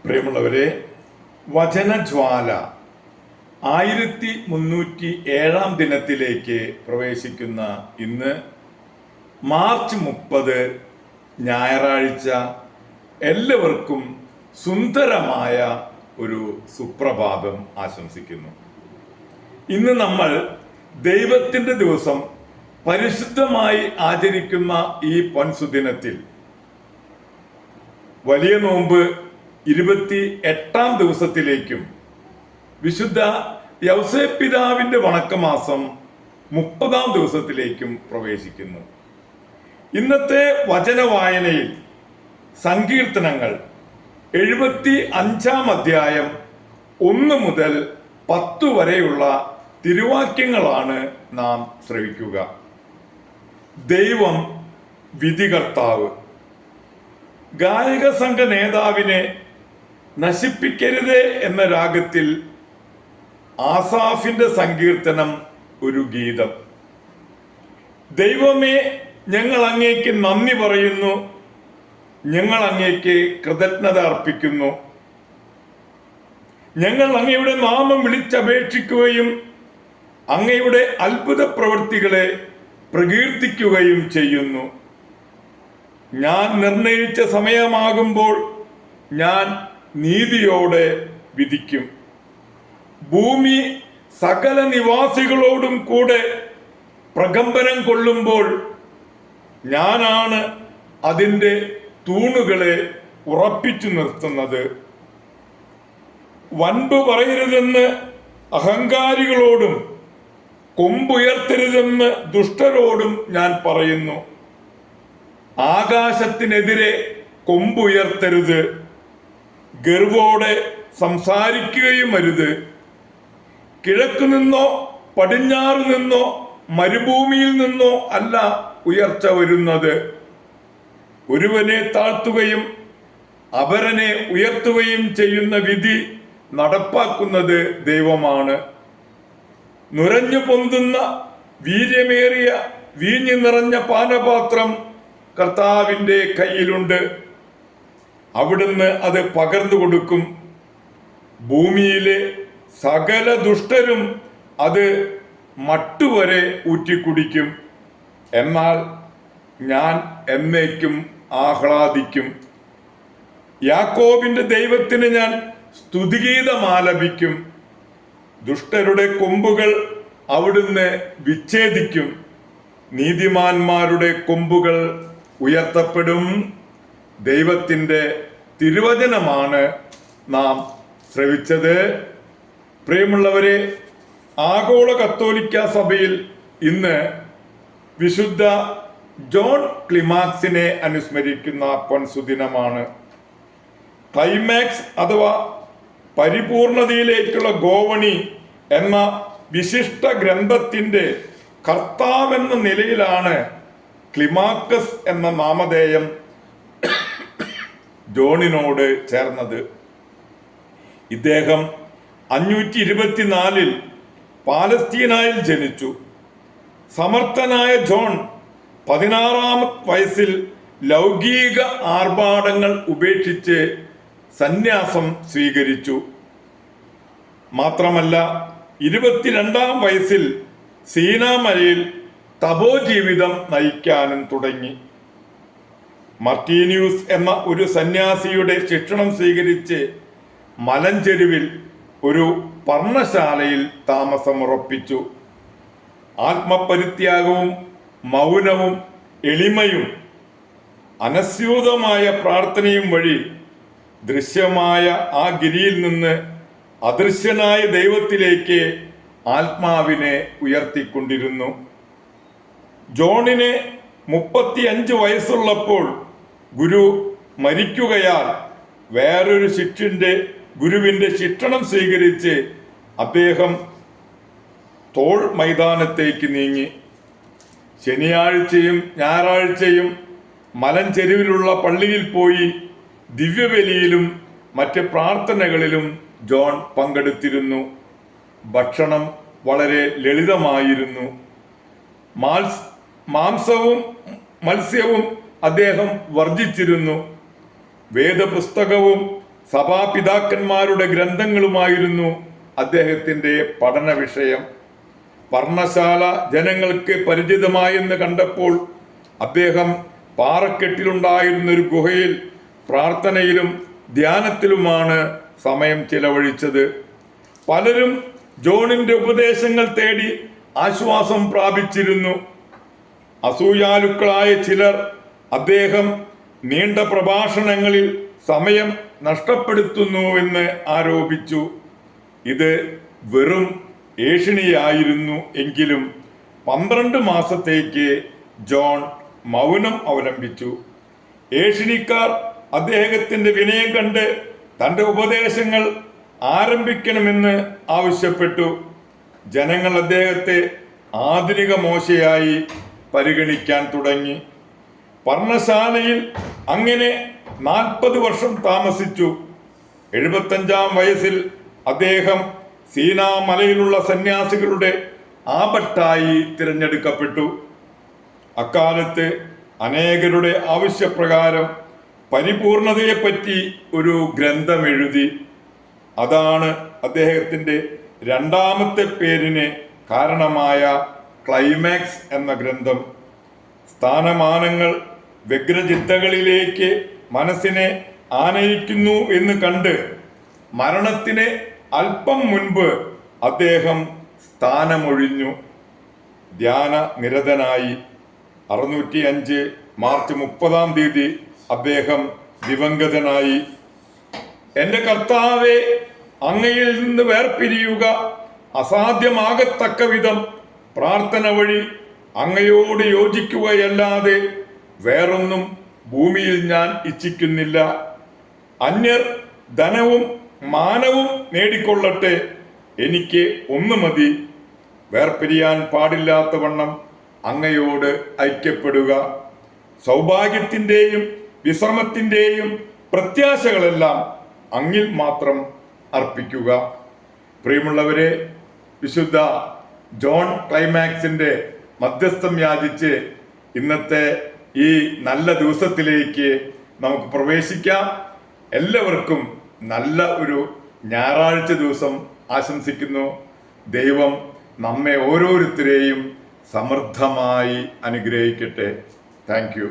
പ്രിയമുള്ളവരെ, വചനജ്വാല 1307 ദിനത്തിലേക്ക് പ്രവേശിക്കുന്ന ഇന്ന് മാർച്ച് 30 ഞായറാഴ്ച എല്ലാവർക്കും സുന്ദരമായ ഒരു സുപ്രഭാതം ആശംസിക്കുന്നു. ഇന്ന് നമ്മൾ ദൈവത്തിൻ്റെ ദിവസം പരിശുദ്ധമായി ആചരിക്കുന്ന ഈ പൊൻസുദിനത്തിൽ വലിയ നോമ്പ് 28 ദിവസത്തിലേക്കും വിശുദ്ധ യൗസേപ്പ് പിതാവിന്റെ വണക്കമാസം 30 ദിവസത്തിലേക്കും പ്രവേശിക്കുന്നു. ഇന്നത്തെ വചന വായനയിൽ സങ്കീർത്തനങ്ങൾ 75 അധ്യായം 1 മുതൽ 10 വരെയുള്ള തിരുവാക്യങ്ങളാണ് നാം ശ്രവിക്കുക. ദൈവം വിധികർത്താവ്. ഗായക സംഘ നേതാവിനെ നശിപ്പിക്കരുതേ എന്ന രാഗത്തിൽ ആസാഫിന്റെ സങ്കീർത്തനം ഒരു ഗീതം. ദൈവമേ, ഞങ്ങൾ അങ്ങേക്ക് നന്ദി പറയുന്നു, ഞങ്ങൾ അങ്ങേക്ക് കൃതജ്ഞത അർപ്പിക്കുന്നു. ഞങ്ങൾ അങ്ങയുടെ നാമം വിളിച്ചപേക്ഷിക്കുകയും അങ്ങയുടെ അത്ഭുത പ്രവൃത്തികളെ പ്രകീർത്തിക്കുകയും ചെയ്യുന്നു. ഞാൻ നിർണയിച്ച സമയമാകുമ്പോൾ ഞാൻ നീതിയോടെ വിധിക്കും. ഭൂമി സകല നിവാസികളോടും കൂടെ പ്രകമ്പനം കൊള്ളുമ്പോൾ ഞാനാണ് അതിൻ്റെ തൂണുകളെ ഉറപ്പിച്ചു നിർത്തുന്നത്. വൻപ് പറയരുതെന്ന് അഹങ്കാരികളോടും കൊമ്പുയർത്തരുതെന്ന് ദുഷ്ടരോടും ഞാൻ പറയുന്നു. ആകാശത്തിനെതിരെ കൊമ്പുയർത്തരുത്, ഗർവോടെ സംസാരിക്കുകയും അരുത്. കിഴക്കു നിന്നോ പടിഞ്ഞാറ് നിന്നോ മരുഭൂമിയിൽ നിന്നോ അല്ല ഉയർച്ച വരുന്നത്. ഒരുവനെ താഴ്ത്തുകയും അപരനെ ഉയർത്തുകയും ചെയ്യുന്ന വിധി നടപ്പാക്കുന്നത് ദൈവമാണ്. നുരഞ്ഞു പൊന്തുന്ന വീര്യമേറിയ വീഞ്ഞു നിറഞ്ഞ പാനപാത്രം കർത്താവിൻ്റെ കയ്യിലുണ്ട്. അവിടുന്ന് അത് പകർന്നു കൊടുക്കും. ഭൂമിയിലെ സകല ദുഷ്ടരും അത് മട്ടുവരെ ഊറ്റിക്കുടിക്കും. എന്നാൽ ഞാൻ എന്നേക്കും ആഹ്ലാദിക്കും. യാക്കോബിന്റെ ദൈവത്തിന് ഞാൻ സ്തുതിഗീതം ആലപിക്കും. ദുഷ്ടരുടെ കൊമ്പുകൾ അവിടുന്ന് വിച്ഛേദിക്കും. നീതിമാന്മാരുടെ കൊമ്പുകൾ ഉയർത്തപ്പെടും. ദൈവത്തിൻ്റെ തിരുവചനമാണ് നാം ശ്രവിച്ചത്. പ്രിയമുള്ളവരെ, ആഗോള കത്തോലിക്ക സഭയിൽ ഇന്ന് വിശുദ്ധ ജോൺ ക്ലിമാക്സിനെ അനുസ്മരിക്കുന്ന പൊൻസുദിനമാണ്. ക്ലൈമാക്സ് അഥവാ പരിപൂർണതയിലേക്കുള്ള ഗോവണി എന്ന വിശിഷ്ട ഗ്രന്ഥത്തിൻ്റെ കർത്താവെന്ന നിലയിലാണ് ക്ലിമാക്കസ് എന്ന നാമധേയം ജോണിനോട് ചേർന്നത്. ഇദ്ദേഹം 524 പാലസ്തീനായിൽ ജനിച്ചു. സമർത്ഥനായ ജോൺ 16 വയസ്സിൽ ലൗകിക ആർഭാടങ്ങൾ ഉപേക്ഷിച്ച് സന്യാസം സ്വീകരിച്ചു. മാത്രമല്ല 22 വയസ്സിൽ സീനാമലയിൽ തപോജീവിതം നയിക്കാനും തുടങ്ങി. മർട്ടീനിയൂസ് എന്ന ഒരു സന്യാസിയുടെ ശിക്ഷണം സ്വീകരിച്ച് മലഞ്ചെരുവിൽ ഒരു പർണശാലയിൽ താമസമുറപ്പിച്ചു. ആത്മപരിത്യാഗവും മൗനവും എളിമയും അനസ്യൂതമായ പ്രാർത്ഥനയും വഴി ദൃശ്യമായ ആ ഗിരിയിൽ നിന്ന് അദൃശ്യനായ ദൈവത്തിലേക്ക് ആത്മാവിനെ ഉയർത്തിക്കൊണ്ടിരുന്നു. ജോണിന് 35 വയസ്സുള്ളപ്പോൾ ഗുരു മരിക്കുകയാൽ വേറൊരു ഗുരുവിൻ്റെ ശിക്ഷണം സ്വീകരിച്ച് അദ്ദേഹം തോൾ മൈതാനത്തേക്ക് നീങ്ങി. ശനിയാഴ്ചയും ഞായറാഴ്ചയും മലഞ്ചെരുവിലുള്ള പള്ളിയിൽ പോയി ദിവ്യബലിയിലും മറ്റ് പ്രാർത്ഥനകളിലും ജോൺ പങ്കെടുത്തിരുന്നു. ഭക്ഷണം വളരെ ലളിതമായിരുന്നു. മാംസവും മത്സ്യവും അദ്ദേഹം വർജിച്ചിരുന്നു. വേദപുസ്തകവും സഭാപിതാക്കന്മാരുടെ ഗ്രന്ഥങ്ങളുമായിരുന്നു അദ്ദേഹത്തിൻ്റെ പഠന വിഷയം. പർണശാല ജനങ്ങൾക്ക് പരിചിതമായെന്ന് കണ്ടപ്പോൾ അദ്ദേഹം പാറക്കെട്ടിലുണ്ടായിരുന്ന ഒരു ഗുഹയിൽ പ്രാർത്ഥനയിലും ധ്യാനത്തിലുമാണ് സമയം ചിലവഴിച്ചത്. പലരും ജോണിന്റെ ഉപദേശങ്ങൾ തേടി ആശ്വാസം പ്രാപിച്ചിരുന്നു. അസൂയാലുക്കളായ ചിലർ അദ്ദേഹം നീണ്ട പ്രഭാഷണങ്ങളിൽ സമയം നഷ്ടപ്പെടുത്തുന്നുവെന്ന് ആരോപിച്ചു. ഇത് വെറും ഏഷണിയായിരുന്നു എങ്കിലും 12 മാസത്തേക്ക് ജോൺ മൗനം അവലംബിച്ചു. ഏഷണിക്കാർ അദ്ദേഹത്തിന്റെ വിനയം കണ്ട് തന്റെ ഉപദേശങ്ങൾ ആരംഭിക്കണമെന്ന് ആവശ്യപ്പെട്ടു. ജനങ്ങൾ അദ്ദേഹത്തെ ആധുനിക മോശയായി പരിഗണിക്കാൻ തുടങ്ങി. പർണശാലയിൽ അങ്ങനെ 40 വർഷം താമസിച്ചു. 75-ാം വയസ്സിൽ അദ്ദേഹം സീനാ മലയിലുള്ള സന്യാസികളുടെ ആബട്ടായി തിരഞ്ഞെടുക്കപ്പെട്ടു. അക്കാലത്ത് അനേകരുടെ ആവശ്യപ്രകാരം പരിപൂർണതയെപ്പറ്റി ഒരു ഗ്രന്ഥം എഴുതി. അതാണ് അദ്ദേഹത്തിൻ്റെ രണ്ടാമത്തെ പേരിന് കാരണമായ ക്ലൈമാക്സ് എന്ന ഗ്രന്ഥം. സ്ഥാനമാനങ്ങൾ വ്യഗ്രചിന്തകളിലേക്ക് മനസ്സിനെ ആനയിക്കുന്നു എന്ന് കണ്ട് മരണത്തിന് അല്പം മുൻപ് അദ്ദേഹം സ്ഥാനമൊഴിഞ്ഞു. ധ്യാന നിരതനായി. 605 മാർച്ച് 30-ാം തീയതി അദ്ദേഹം ദിവംഗതനായി. എൻ്റെ കർത്താവെ, അങ്ങയിൽ നിന്ന് വേർപിരിയുക അസാധ്യമാകത്തക്ക വിധം പ്രാർത്ഥന വഴി അങ്ങയോട് യോജിക്കുകയല്ലാതെ വേറൊന്നും ഭൂമിയിൽ ഞാൻ ഇച്ഛിക്കുന്നില്ല. അന്യർ ധനവും മാനവും നേടിക്കൊള്ളട്ടെ, എനിക്ക് ഒന്ന് മതി. വേർപിരിയാൻ പാടില്ലാത്തവണ്ണം അങ്ങയോട് ഐക്യപ്പെടുക. സൗഭാഗ്യത്തിൻ്റെയും വിശ്രമത്തിൻ്റെയും പ്രത്യാശകളെല്ലാം അങ്ങിൽ മാത്രം അർപ്പിക്കുക. പ്രിയമുള്ളവരെ, വിശുദ്ധ ജോൺ ക്ലൈമാക്സിന്റെ മധ്യസ്ഥം യാചിച്ച് ഇന്നത്തെ ഈ നല്ല ദിവസത്തിലേക്ക് നമുക്ക് പ്രവേശിക്കാം. എല്ലാവർക്കും നല്ല ഒരു ഞായറാഴ്ച ദിവസം ആശംസിക്കുന്നു. ദൈവം നമ്മെ ഓരോരുത്തരെയും സമൃദ്ധമായി അനുഗ്രഹിക്കട്ടെ. Thank you.